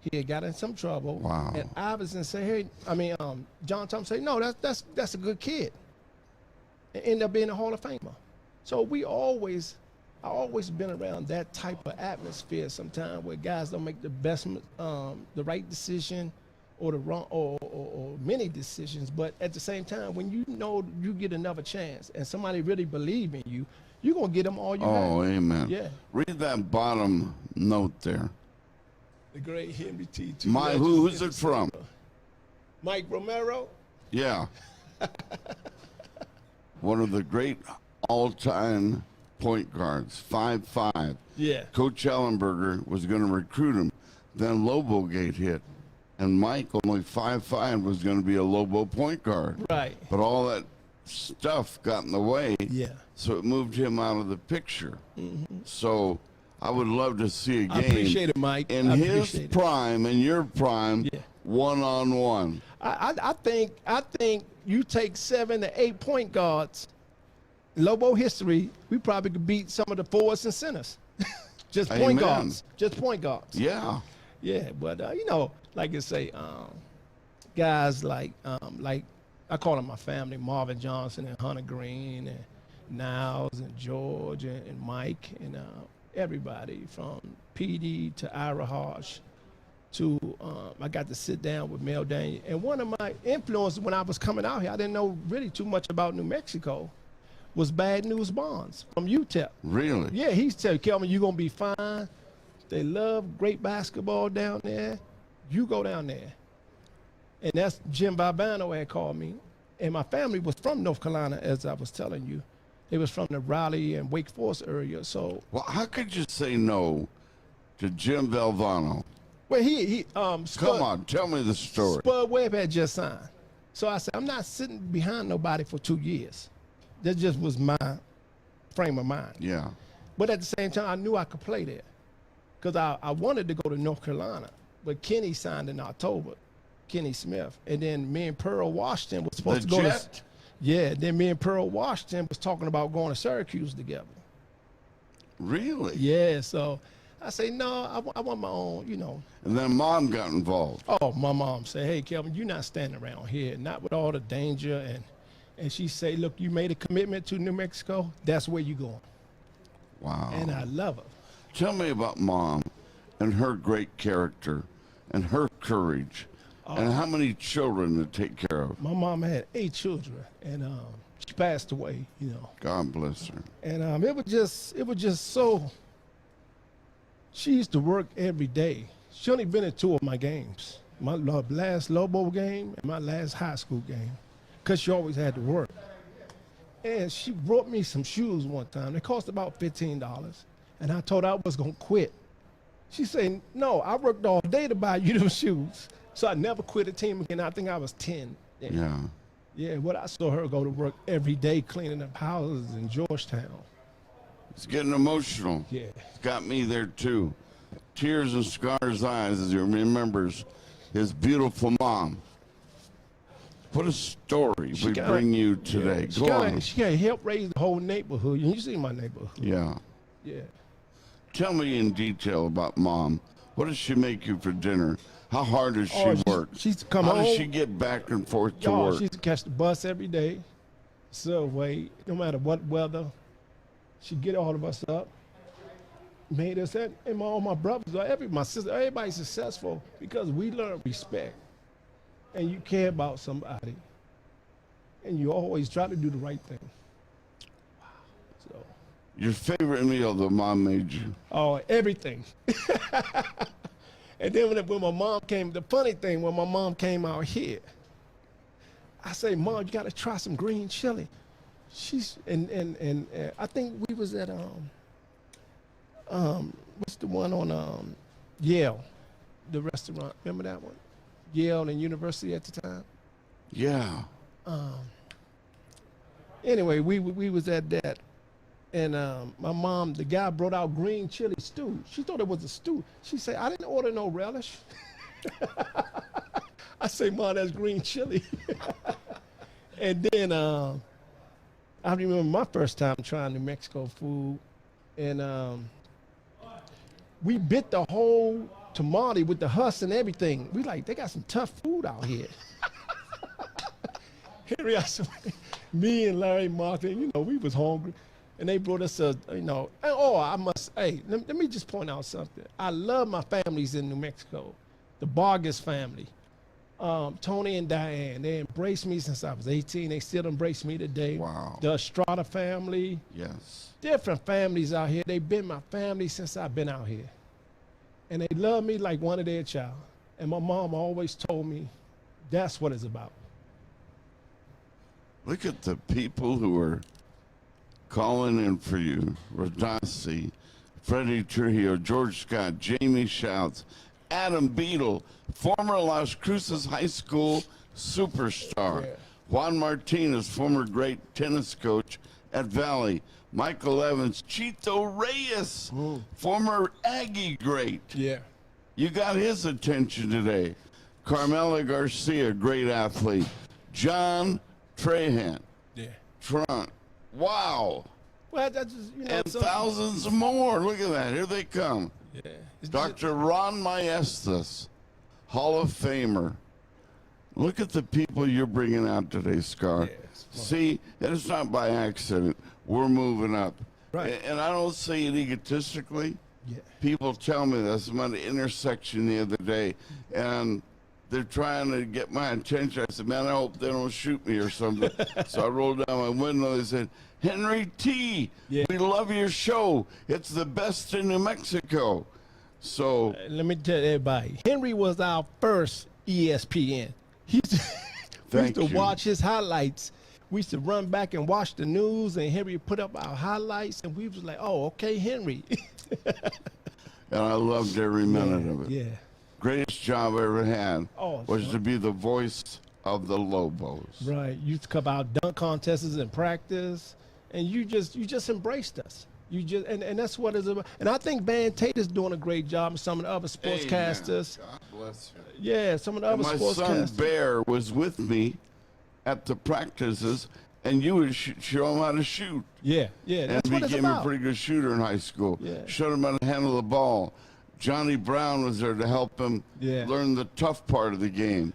He had got in some trouble. Wow. And Iverson said, John Thompson said, no, that's a good kid. And ended up being a Hall of Famer. So I always been around that type of atmosphere sometimes where guys don't make the right decision or the wrong or many decisions, but at the same time, when you know you get another chance and somebody really believe in you, you're gonna get them all you Oh, have. amen. Yeah. Read that bottom note there. The great Henry T. Who's it from? Mike Romero. Yeah. One of the great all-time point guards, 5'5". Yeah. Coach Ellenberger was going to recruit him. Then Lobogate hit. And Mike, only 5'5", was going to be a Lobo point guard. Right. But all that stuff got in the way. Yeah. So it moved him out of the picture. So I would love to see a game. I appreciate it, Mike. In I his appreciate it. prime and your prime, Yeah. one-on-one. I think you take 7 to 8 point guards, Lobo history, we probably could beat some of the forwards and centers. Just point Amen. guards. Just point guards. Yeah. Yeah, but like I say, guys like I call them my family, Marvin Johnson and Hunter Green and Niles and George and Mike and everybody from PD to Ira Hodge to I got to sit down with Mel Daniel. And one of my influences when I was coming out here, I didn't know really too much about New Mexico, was Bad News Bonds from UTEP. Really? Yeah, he's telling Kelvin, you're going to be fine. They love great basketball down there. You go down there. And that's Jim Barbano had called me. And my family was from North Carolina, as I was telling you. They was from the Raleigh and Wake Forest area. So, Well, how could you say no to Jim Valvano? well, Come on, tell me the story. Spud Webb had just signed. So I said, I'm not sitting behind nobody for 2 years. That just was my frame of mind. Yeah. But at the same time, I knew I could play there because I wanted to go to North Carolina. But Kenny signed in October, Kenny Smith. And then me and Pearl Washington was supposed to go Jet? to. Yeah, then me and Pearl Washington was talking about going to Syracuse together. Really? Yeah, so I say, no, I want my own, And then Mom got involved. Oh, my mom said, hey, Kelvin, you're not standing around here, not with all the danger. And she say, look, you made a commitment to New Mexico. That's where you're going. Wow. And I love her. Tell me about Mom and her great character and her courage and how many children to take care of. My mom had 8 children, and she passed away, God bless her. And it was just so. She used to work every day. She only been in 2 of my games, my last Lobo game and my last high school game, because she always had to work. And she brought me some shoes one time. They cost about $15, and I told her I was gonna quit. She said, "No, I worked all day to buy you them shoes." So I never quit a team again. I think I was 10. Yeah. Yeah, what I saw her go to work every day cleaning up houses in Georgetown. It's getting emotional. Yeah. It's got me there too. Tears in Scar's eyes as he remembers his beautiful mom. What a story we bring you today. Go on. She got help raise the whole neighborhood. You see my neighborhood. Yeah. Yeah. Tell me in detail about Mom. What does she make you for dinner? How hard does she work? She's come How home. does she get back and forth to work? She used to catch the bus every day, subway, no matter what weather. She'd get all of us up, made us, and all my brothers, my sister, everybody successful because we learn respect. And you care about somebody. And you always try to do the right thing. Wow. So. Your favorite meal that Mom made you? Oh, everything. And then when my mom came, the funny thing, when my mom came out here, I say, Mom, you got to try some green chili. She's, and I think we was at, what's the one on Yale, the restaurant, remember that one? Yale and University at the time. Yeah. Anyway, we was at that. And my mom, the guy brought out green chili stew. She thought it was a stew. She said, I didn't order no relish. I say, Mom, that's green chili. And then I remember my first time trying New Mexico food. And we bit the whole tamale with the husk and everything. We like, they got some tough food out here. Henry, me and Larry Martin, we was hungry. And they brought us let me just point out something. I love my families in New Mexico. The Vargas family, Tony and Diane, they embraced me since I was 18. They still embrace me today. Wow. The Estrada family. Yes. Different families out here. They've been my family since I've been out here. And they love me like one of their child. And my mom always told me that's what it's about. Look at the people who are calling in for you. Radasi, Freddie Trujillo, George Scott, Jamie Shouts, Adam Beadle, former Las Cruces High School superstar. Yeah. Juan Martinez, former great tennis coach at Valley. Michael Evans, Chito Reyes, former Aggie great. Yeah. You got his attention today. Carmela Garcia, great athlete. John Trahan, Yeah. Trump. Wow. Well, that's just, And thousands more. Look at that. Here they come. Yeah. Dr. Ron Maestas, Hall of Famer. Look at the people you're bringing out today, Scar. Yes. See, and it's not by accident. We're moving up. Right. And I don't say it egotistically. Yeah. People tell me this. I'm at an intersection the other day, and they're trying to get my attention. I said, man, I hope they don't shoot me or something. So I rolled down my window. They said, Henry T., we love your show. It's the best in New Mexico. So Let me tell everybody, Henry was our first ESPN. We used Thank to you. watch his highlights. We used to run back and watch the news, and Henry would put up our highlights, and we was like, oh, okay, Henry. And I loved every minute of it. Yeah. Greatest job I ever had Oh, was son. to be the voice of the Lobos. Right. You used to come out dunk contests in practice, and you just embraced us. You just and that's what it's about. And I think Van Tate is doing a great job, and some of the other sportscasters. Amen. God bless you. Yeah, some of the And other my son sportscasters. Bear was with me at the practices, and you would show him how to shoot. Yeah, And that's what it's became a about. pretty good shooter in high school. Yeah. Showed him how to handle the ball. Johnny Brown was there to help him Yeah. learn the tough part of the game.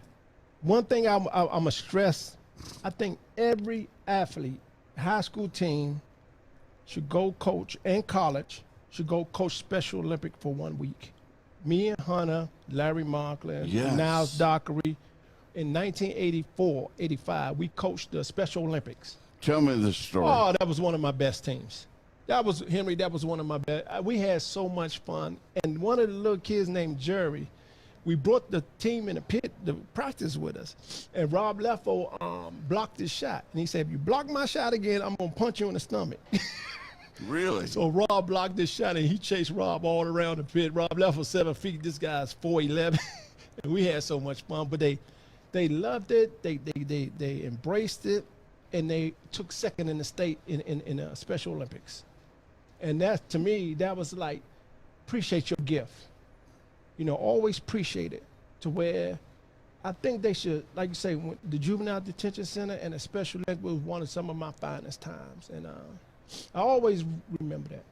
One thing I'm a stress, I think every athlete, high school team, should go coach, and college should go coach Special Olympic for 1 week. Me and Hunter, Larry Marklin, Yes. Niles Dockery, in 1984, 85, we coached the Special Olympics. Tell me the story. Oh, that was one of my best teams. That was, Henry, that was one of my best. We had so much fun. And one of the little kids named Jerry, we brought the team in the pit to practice with us. And Rob Leffo blocked his shot. And he said, if you block my shot again, I'm going to punch you in the stomach. Really? So Rob blocked this shot, and he chased Rob all around the pit. Rob Leffo 7 feet. This guy's 4'11". And we had so much fun. But they loved it. They embraced it. And they took second in the state in Special Olympics. And that, to me, that was like, appreciate your gift. You know, always appreciate it, to where I think they should, like you say, the Juvenile Detention Center and the Special Olympics was one of some of my finest times. And I always remember that.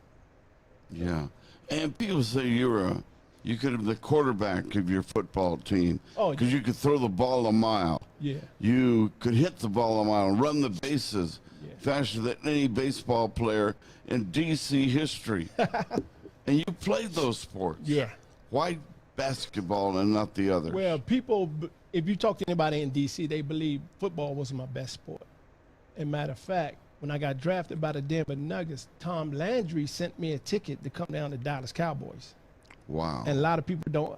Yeah. And people say you could have been the quarterback of your football team. Oh, Because you could throw the ball a mile. Yeah. You could hit the ball a mile and run the bases Yeah. faster than any baseball player in DC history. And you played those sports. Yeah. Why basketball and not the others? Well, people, if you talk to anybody in D.C., they believe football was my best sport. And matter of fact, when I got drafted by the Denver Nuggets, Tom Landry sent me a ticket to come down to Dallas Cowboys. Wow. And a lot of people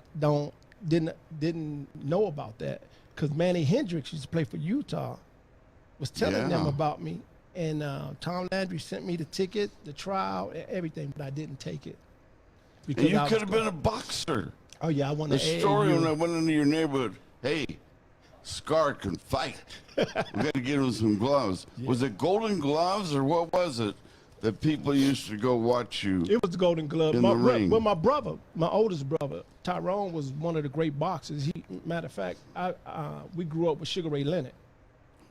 didn't know about that, because Manny Hendricks used to play for Utah, was telling them Yeah. about me. And Tom Landry sent me the ticket, the trial, and everything, but I didn't take it. And you I could was have been a boxer. Oh yeah, I won The the story when I AAU. went into your neighborhood, hey, Scar can fight. We got to get him some gloves. Was it golden gloves or what was it that people used to go watch you? It was the Golden Glove. In the ring. Well, my brother, my oldest brother, Tyrone, was one of the great boxers. Matter of fact, we grew up with Sugar Ray Leonard.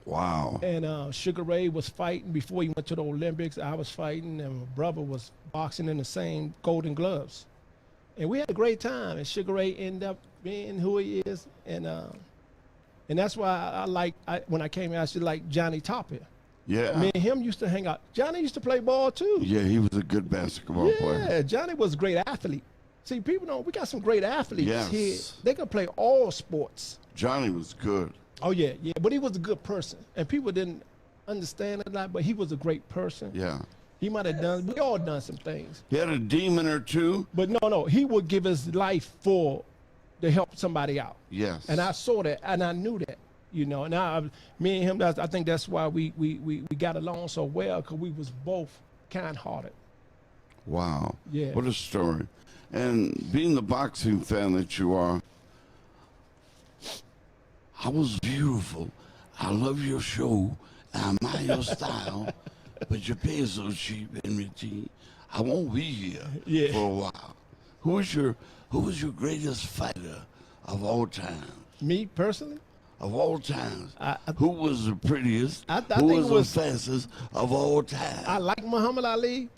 Wow. And Sugar Ray was fighting before he went to the Olympics. I was fighting, and my brother was boxing in the same Golden Gloves. And we had a great time. And Sugar Ray ended up being who he is. And that's why when I came here, I should like Johnny Topper. Yeah. Me and him used to hang out. Johnny used to play ball too. Yeah, he was a good basketball player. Yeah, Johnny was a great athlete. See, people don't, we got some great athletes Yes. here. They can play all sports. Johnny was good. Oh, yeah, but he was a good person. And people didn't understand it a lot, but he was a great person. Yeah. He might have done, we all done some things. He had a demon or two. But no, he would give his life to help somebody out. Yes. And I saw that, and I knew that, you know. And me and him, I think that's why we got along so well, because we was both kind-hearted. Wow. Yeah. What a story. And being the boxing fan that you are, I was beautiful. I love your show. I admire your style. But you pay so cheap, Henry T. I won't be here for a while. Who was your greatest fighter of all time? Me, personally? Of all times. I- Who was the prettiest? I Who think was it was- the fastest of all time? I like Muhammad Ali,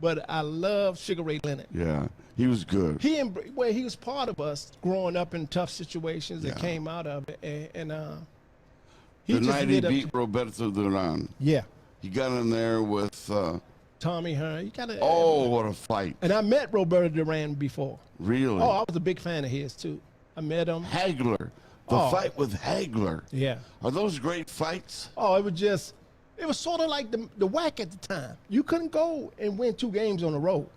but I love Sugar Ray Leonard. Yeah, he was good. He was part of us growing up in tough situations and Yeah. came out of it, and he The just night he did beat Roberto Duran. yeah, He got in there with, Tommy Hearn. You gotta. oh, what a fight. And I met Roberto Duran before. Really? Oh, I was a big fan of his too. I met him. Hagler. The Oh. fight with Hagler. Yeah. Are those great fights? Oh, it was sort of like the whack at the time. You couldn't go and win 2 games on the road.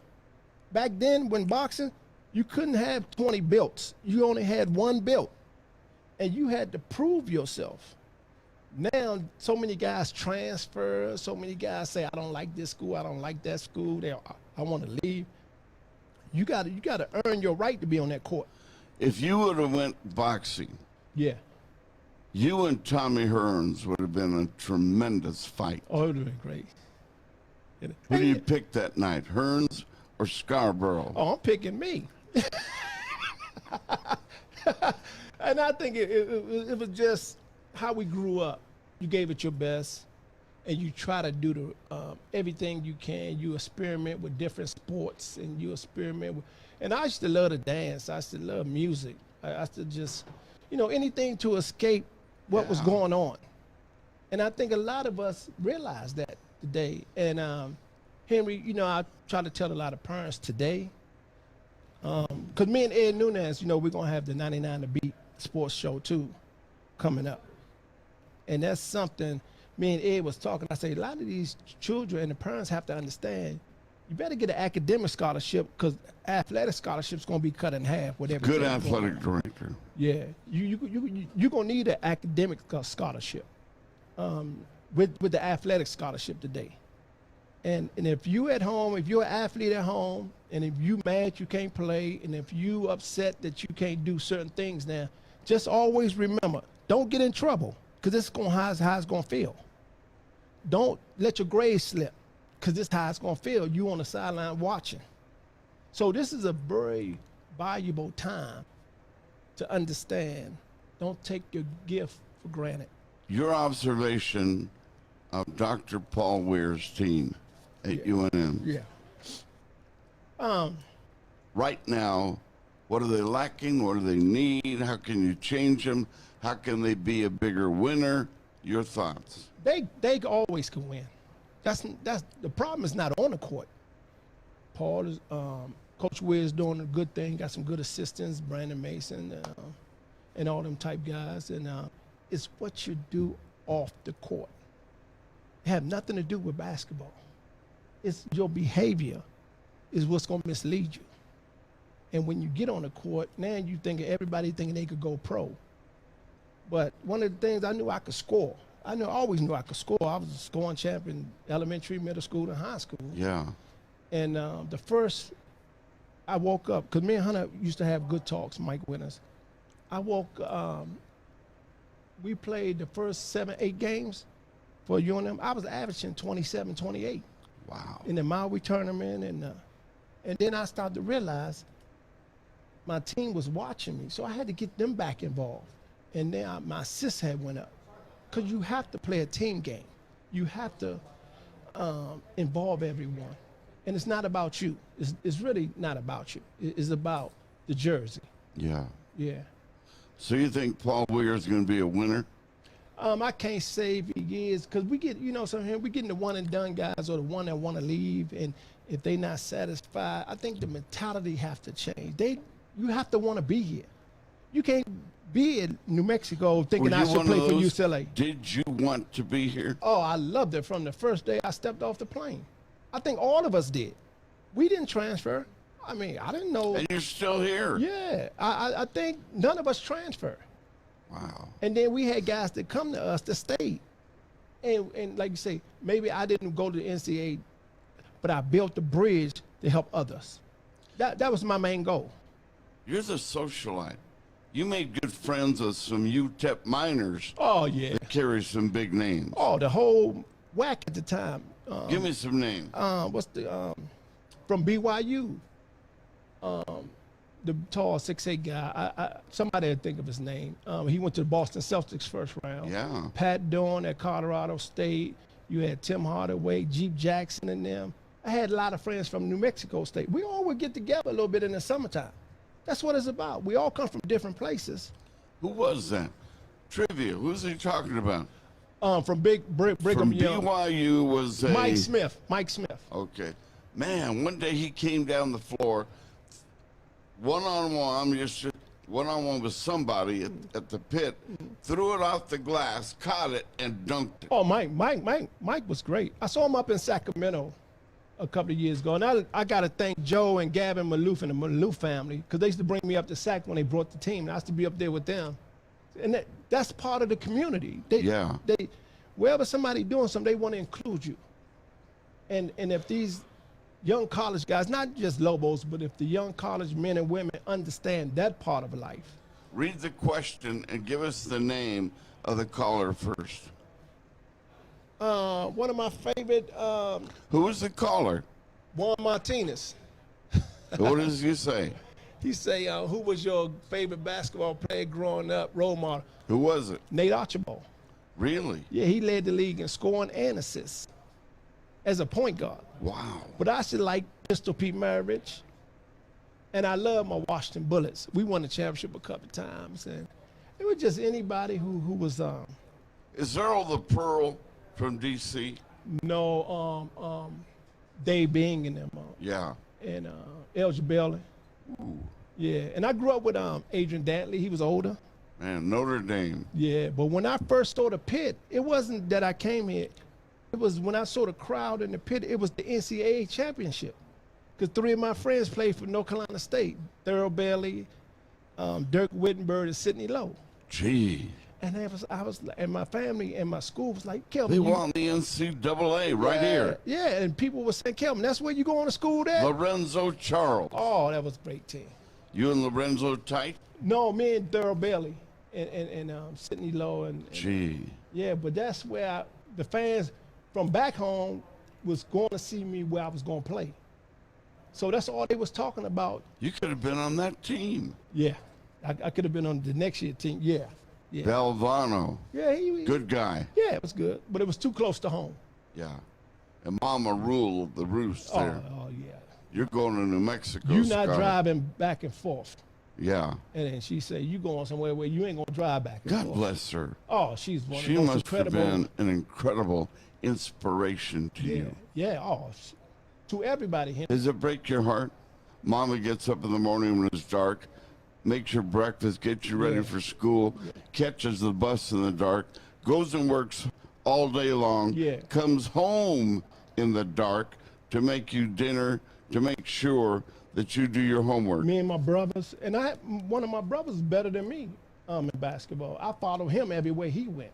Back then, when boxing, you couldn't have 20 belts. You only had 1 belt. And you had to prove yourself. Now, so many guys transfer. So many guys say, "I don't like this school. I don't like that school. I want to leave." You got to earn your right to be on that court. If you would have went boxing, Yeah. you and Tommy Hearns would have been a tremendous fight. Oh, it would have been great. Who do you pick that night, Hearns or Scarborough? Oh, I'm picking me. And I think it was just how we grew up. You gave it your best, and you try to do everything you can. You experiment with different sports, and you experiment with. And I used to love to dance. I used to love music. I used to just, anything to escape what was going on. And I think a lot of us realize that today. And Henry, I try to tell a lot of parents today, because me and Ed Nunez, we're going to have the 99 to Beat sports show too coming up. And that's something me and Ed was talking. I say a lot of these children and the parents have to understand, you better get an academic scholarship, because athletic scholarship's going to be cut in half. Whatever. Good athletic director. Yeah, you're going to need an academic scholarship with the athletic scholarship today. And if you at home, if you're an athlete at home, and if you mad you can't play, and if you upset that you can't do certain things now, just always remember, don't get in trouble, because this is how it's going to feel. Don't let your grades slip, because this is how it's going to feel. You on the sideline watching. So this is a very valuable time to understand. Don't take your gift for granted. Your observation of Dr. Paul Weir's team at UNM. Yeah. Right now, what are they lacking? What do they need? How can you change them? How can they be a bigger winner? Your thoughts? They always can win. That's the problem is not on the court. Paul is Coach Weir is doing a good thing. Got some good assistants, Brandon Mason, and all them type guys. And it's what you do off the court. It have nothing to do with basketball. It's your behavior is what's going to mislead you. And when you get on the court, now you think everybody thinking they could go pro. But one of the things, I knew I could score. I always knew I could score. I was a scoring champion, elementary, middle school, and high school. Yeah. And the first, I woke up, because me and Hunter used to have good talks, Mike Winners. We played the first 7-8 games for UNM. I was averaging 27, 28. Wow. In the Maui tournament. And then I started to realize my team was watching me, so I had to get them back involved. And then my assists had went up. Because you have to play a team game. You have to involve everyone. And it's not about you. It's really not about you. It's about the jersey. Yeah. Yeah. So you think Paul Weir is going to be a winner? I can't say if he is, because we get, sometimes we getting the one and done guys, or the one that want to leave, and if they not satisfied, I think the mentality have to change. You have to want to be here. You can't be in New Mexico thinking I should play for UCLA. Did you want to be here? Oh, I loved it from the first day I stepped off the plane. I think all of us did. We didn't transfer. I mean, I didn't know. And you're still here. Yeah, I think none of us transferred. Wow. And then we had guys that come to us that stayed. And like you say, maybe I didn't go to the NCAA, but I built the bridge to help others. That was my main goal. You're the socialite. You made good friends with some UTEP minors. Oh, yeah. That carry some big names. Oh, the whole whack at the time. Give me some names. From BYU? The tall 6'8" guy. Somebody would think of his name. He went to the Boston Celtics first round. Yeah. Pat Dorn at Colorado State. You had Tim Hardaway, Jeep Jackson, and them. I had a lot of friends from New Mexico State. We all would get together a little bit in the summertime. That's what it's about. We all come from different places. Who was that? Trivia. Who's he talking about? From Brigham Young. From BYU was Mike Smith. Mike Smith. Okay. Man, one day he came down the floor, one-on-one with somebody at the pit, threw it off the glass, caught it, and dunked it. Oh, Mike was great. I saw him up in Sacramento a couple of years ago, and I got to thank Joe and Gavin Maloof and the Maloof family, because they used to bring me up to Sac when they brought the team. And I used to be up there with them, and that's part of the community. Yeah. Wherever somebody doing something, they want to include you. And if these young college guys, not just Lobos, but if the young college men and women understand that part of life. Read the question and give us the name of the caller first. One of my favorite, Who is the caller? Juan Martinez. What does he say? He say, who was your favorite basketball player growing up, role model? Who was it? Nate Archibald. Really? Yeah, he led the league in scoring and assists as a point guard. Wow. But I should like Pistol Pete Maravich, and I love my Washington Bullets. We won the championship a couple times, and it was just anybody who was Is Earl the Pearl from D.C.? Dave Bing and them, Yeah. and Elgin Bailey. Ooh. Yeah, and I grew up with Adrian Dantley. He was older. Man, Notre Dame. Yeah, but when I first saw the pit, it wasn't that I came here. It was when I saw the crowd in the pit, it was the NCAA championship. Because 3 of my friends played for North Carolina State. Thurl Bailey, Dirk Wittenberg, and Sidney Lowe. Gee. And and my family and my school was like, Kelvin. They won the NCAA right here. Yeah, and people were saying, Kelvin, that's where you going to school there? Lorenzo Charles. Oh, that was a great team. You and Lorenzo tight? No, me and Thurl Bailey and Sidney Lowe. And Gee. yeah, but that's where the fans from back home was going to see me where I was going to play. So that's all they was talking about. You could have been on that team. Yeah, I could have been on the next year team. Yeah. Belvano. Yeah, he Good guy. Yeah, it was good, but it was too close to home. Yeah. And Mama ruled the roost there. Oh yeah. You're going to New Mexico, You not Scott. driving back and forth. Yeah. And then she said, you going somewhere where you ain't going to drive back and God forth. bless her. Oh, she's one She of the most must incredible. have been an incredible inspiration to Yeah, you. yeah. Oh, to everybody. Does it break your heart? Mama gets up in the morning when it's dark, makes your breakfast, gets you ready Yeah. for school, catches the bus in the dark, goes and works all day long, Yeah. comes home in the dark to make you dinner, to make sure that you do your homework. Me and my brothers, and one of my brothers is better than me in basketball. I followed him everywhere he went.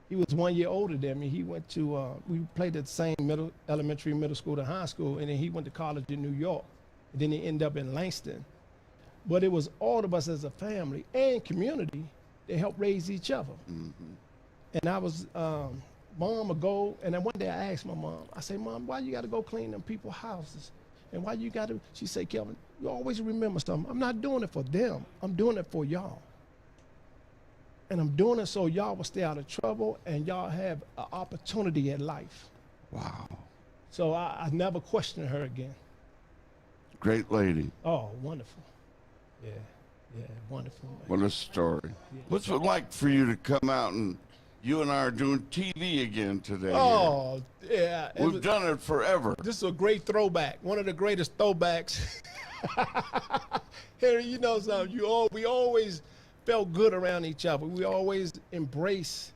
He was 1 year older than me. He went to, we played at the same elementary, middle school, to high school, and then he went to college in New York. And then he ended up in Langston. But it was all of us as a family and community that helped raise each other. Mm-hmm. And I was, Mom would go, and then one day I asked my mom, I said, Mom, why you got to go clean them people's houses? And why you got to, she said, Kelvin, you always remember something. I'm not doing it for them. I'm doing it for y'all. And I'm doing it so y'all will stay out of trouble and y'all have an opportunity at life. Wow. So I never questioned her again. Great lady. Oh, wonderful. Yeah, wonderful. Man. What a story. Yeah. What's it like for you to come out and you and I are doing TV again today? Oh, yeah. here? We've done it forever. This is a great throwback. One of the greatest throwbacks. Harry, you know something. We always felt good around each other. We always embrace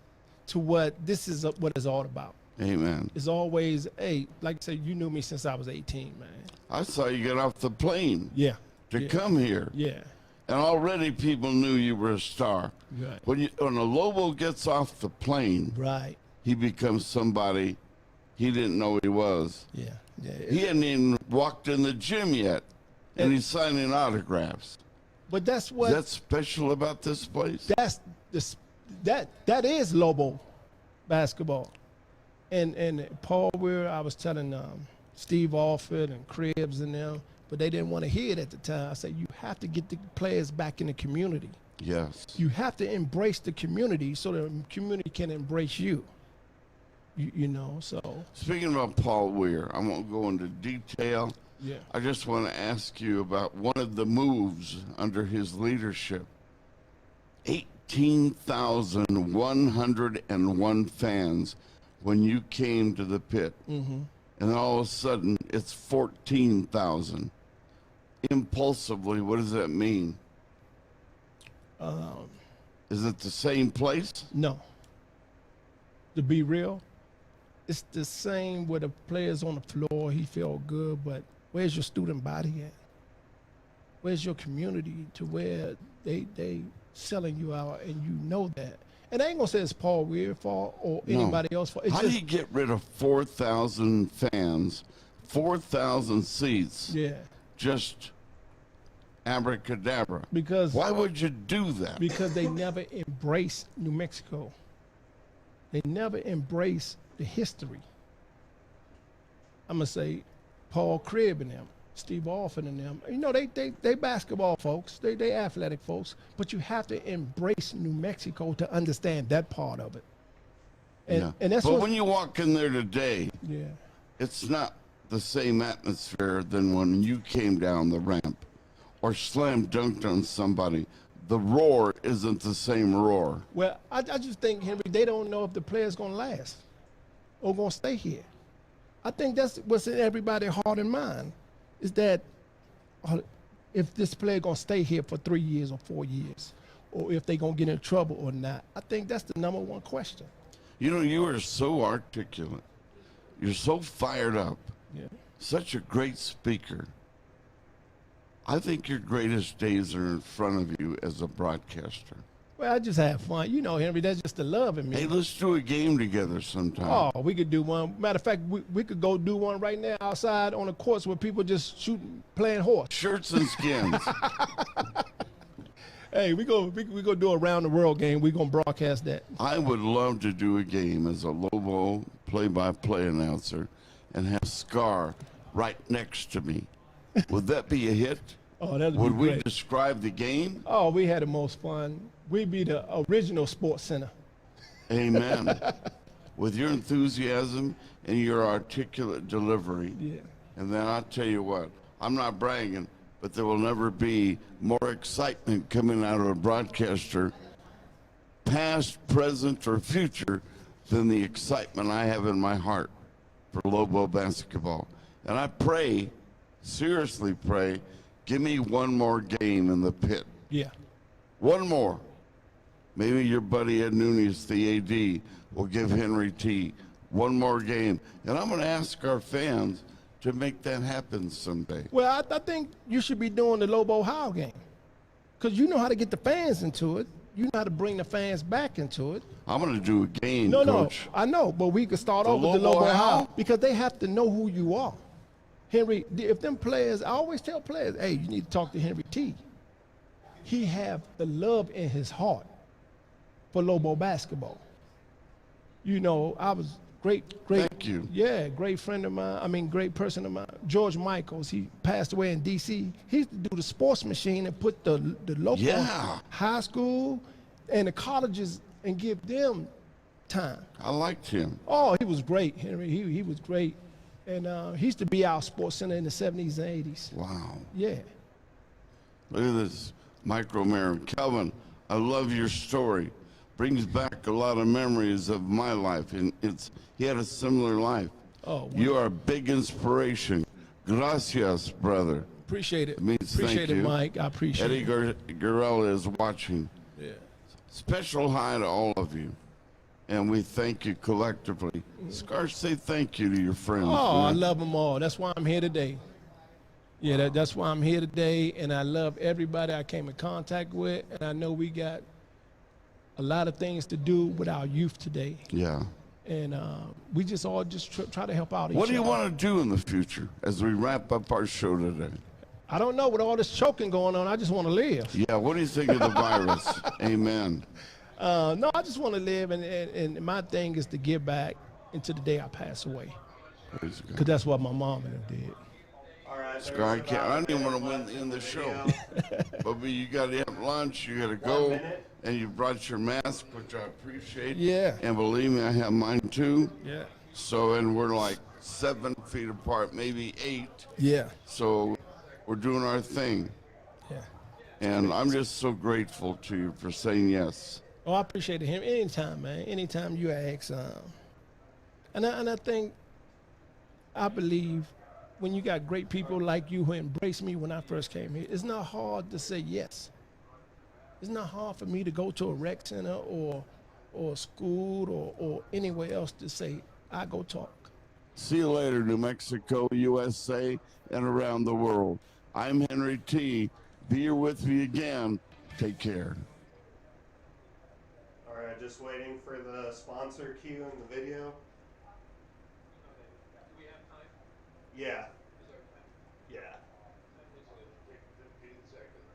to what this is what it's all about. Amen. It's always, hey, like I said, you knew me since I was 18, man. I saw you get off the plane Yeah. to come here. Yeah. And already people knew you were a star. Right. When a Lobo gets off the plane, Right. he becomes somebody he didn't know he was. Yeah. Yeah. He hadn't even walked in the gym yet, and he's signing autographs. But that's what. Is that special about this place? That is Lobo basketball. And Paul Weir, I was telling Steve Alford and Cribbs and them, but they didn't want to hear it at the time. I said, you have to get the players back in the community. Yes. You have to embrace the community so the community can embrace you. You know, so. Speaking about Paul Weir, I won't go into detail. Yeah. I just want to ask you about one of the moves under his leadership. 18,101 fans when you came to the pit. Mm-hmm. And then all of a sudden, it's 14,000. Impulsively, what does that mean? Is it the same place? No. To be real, it's the same with the players on the floor. He felt good, but where's your student body at? Where's your community to where they selling you out and you know that? And I ain't gonna say it's Paul Weir's fault or anybody else's fault. It's How do you get rid of 4,000 fans, 4,000 seats? Yeah. Just abracadabra. Because Why would you do that? Because they never embrace New Mexico. They never embrace the history. I'm gonna say Paul Cribb and them, Steve Alford and them. You know, they basketball folks, they athletic folks, but you have to embrace New Mexico to understand that part of it. And that's but what, when you walk in there today, yeah. it's not the same atmosphere than when you came down the ramp or slam dunked on somebody. The roar isn't the same roar. Well, I just think, Henry, they don't know if the player's going to last or going to stay here. I think that's what's in everybody's heart and mind, is that if this player going to stay here for 3 years or 4 years, or if they going to get in trouble or not. I think that's the number one question. You know, you are so articulate. You're so fired up. Yeah. Such a great speaker. I think your greatest days are in front of you as a broadcaster. Well, I just have fun. You know, Henry, that's just the love in me. Hey, let's do a game together sometime. Oh, we could do one. Matter of fact, we could go do one right now outside on the courts where people just shooting, playing horse. Shirts and skins. Hey, we go do a round the world game. We gonna broadcast that. I would love to do a game as a Lobo play-by-play announcer and have Scar right next to me. Would that be a hit? Oh, that'd Would be we great. describe the game? Oh, we had the most fun. We'd be the original sports center. Amen. With your enthusiasm and your articulate delivery. Yeah. And then I'll tell you what, I'm not bragging, but there will never be more excitement coming out of a broadcaster, past, present, or future, than the excitement I have in my heart for Lobo basketball. And I pray, seriously pray, give me one more game in the pit. Yeah. One more. Maybe your buddy Ed Nunes, the AD, will give Henry T one more game. And I'm going to ask our fans to make that happen someday. Well, I think you should be doing the Lobo How game, because you know how to get the fans into it. You know how to bring the fans back into it. I'm going to do a game, No, Coach. I know, but we could start The off with the Lobo Lobo How? How, because they have to know who you are. Henry, if them players, I always tell players, hey, you need to talk to Henry T. He have the love in his heart for Lobo basketball. You know, I was great. Thank you. Yeah, great friend of mine. I mean, great person of mine. George Michaels, he passed away in D.C. He used to do the sports machine and put the local Yeah. high school and the colleges and give them time. I liked him. Oh, he was great, Henry. He was great. And he used to be our sports center in the 70s and 80s. Wow. Yeah. Look at this micro mirror. Kelvin, I love your story. Brings back a lot of memories of my life. And he had a similar life. Oh, You are a big inspiration. Gracias, brother. appreciate it. It means Appreciate thank it, you. Mike. I appreciate Eddie it. Guerrilla is watching. Yeah. Special hi to all of you. And we thank you collectively. Scar, say thank you to your friends. Oh, I man. love them all. That's why I'm here today. Yeah, that's why I'm here today. And I love everybody I came in contact with. And I know we got a lot of things to do with our youth today. Yeah. And we just all try to help out each other. What do you want to do in the future as we wrap up our show today? I don't know. With all this choking going on, I just want to live. Yeah, what do you think of the virus? Amen. No, I just want to live, and my thing is to give back until the day I pass away, Praise God. because that's what my mom and them did. All right. Scar, I don't even want to win in the show. But you got to have lunch, you got to go, minute. and you brought your mask, which I appreciate. Yeah. And believe me, I have mine too. Yeah. So, and we're like 7 feet apart, maybe 8. Yeah. So we're doing our thing. Yeah. And I'm just so grateful to you for saying yes. Oh, I appreciate it. Him anytime, man. Anytime you ask. And I think, I believe, when you got great people like you who embraced me when I first came here, it's not hard to say yes. It's not hard for me to go to a rec center or a school or anywhere else to say, I go talk. See you later, New Mexico, USA, and around the world. I'm Henry T. Be here with me again. Take care. All right. Alright, just waiting for the sponsor cue in the video. Do we have time? Yeah. Is there a time? Yeah. 10 minutes later. Take 15 seconds.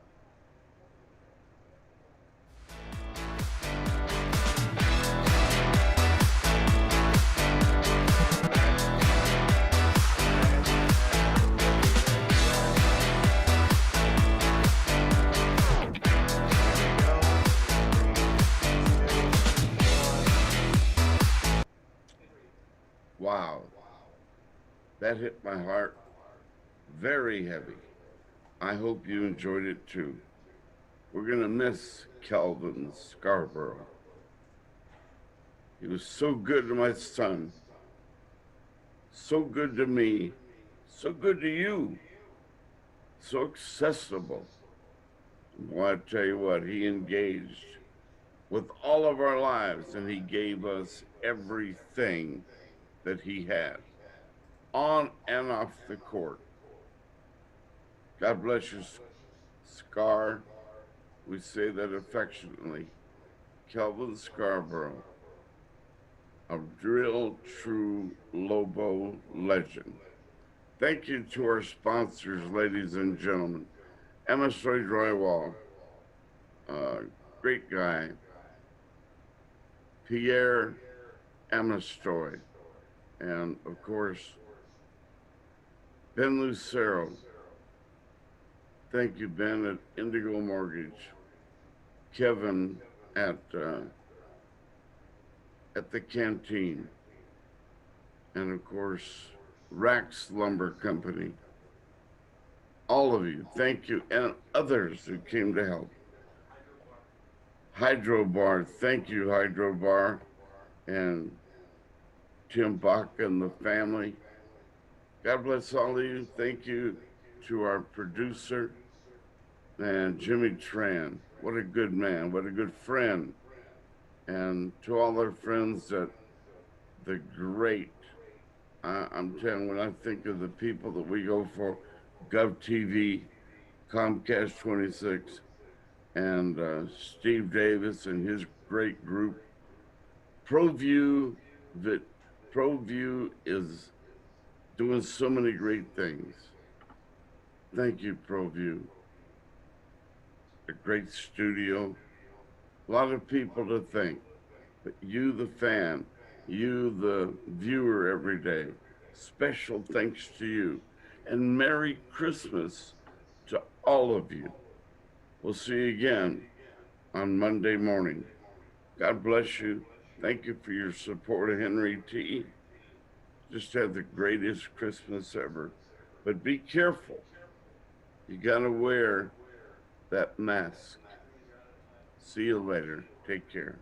Wow. That hit my heart very heavy. I hope you enjoyed it too. We're going to miss Kelvin Scarborough. He was so good to my son, so good to me, so good to you, so accessible. Well, I tell you what, he engaged with all of our lives, and he gave us everything that he had, on and off the court. God bless you, Scar. We say that affectionately. Kelvin Scarborough, a real, true Lobo legend. Thank you to our sponsors, ladies and gentlemen. MSI Drywall, great guy. Pierre Amistoy, and of course, Ben Lucero. Thank you, Ben, at Indigo Mortgage. Kevin at the canteen. And of course, Rax Lumber Company. All of you, thank you, and others who came to help. Hydro Bar, thank you, Hydro Bar, and Tim Bach and the family. God bless all of you. Thank you to our producer and Jimmy Tran. What a good man, what a good friend. And to all our friends at the great, I'm telling you, when I think of the people that we go for, GovTV, Comcast 26, and Steve Davis and his great group. ProView is doing so many great things. Thank you, ProView. A great studio. A lot of people to thank, but you, the fan, you, the viewer every day, special thanks to you. And Merry Christmas to all of you. We'll see you again on Monday morning. God bless you. Thank you for your support of Henry T. Just have the greatest Christmas ever. But be careful. You gotta wear that mask. See you later. Take care.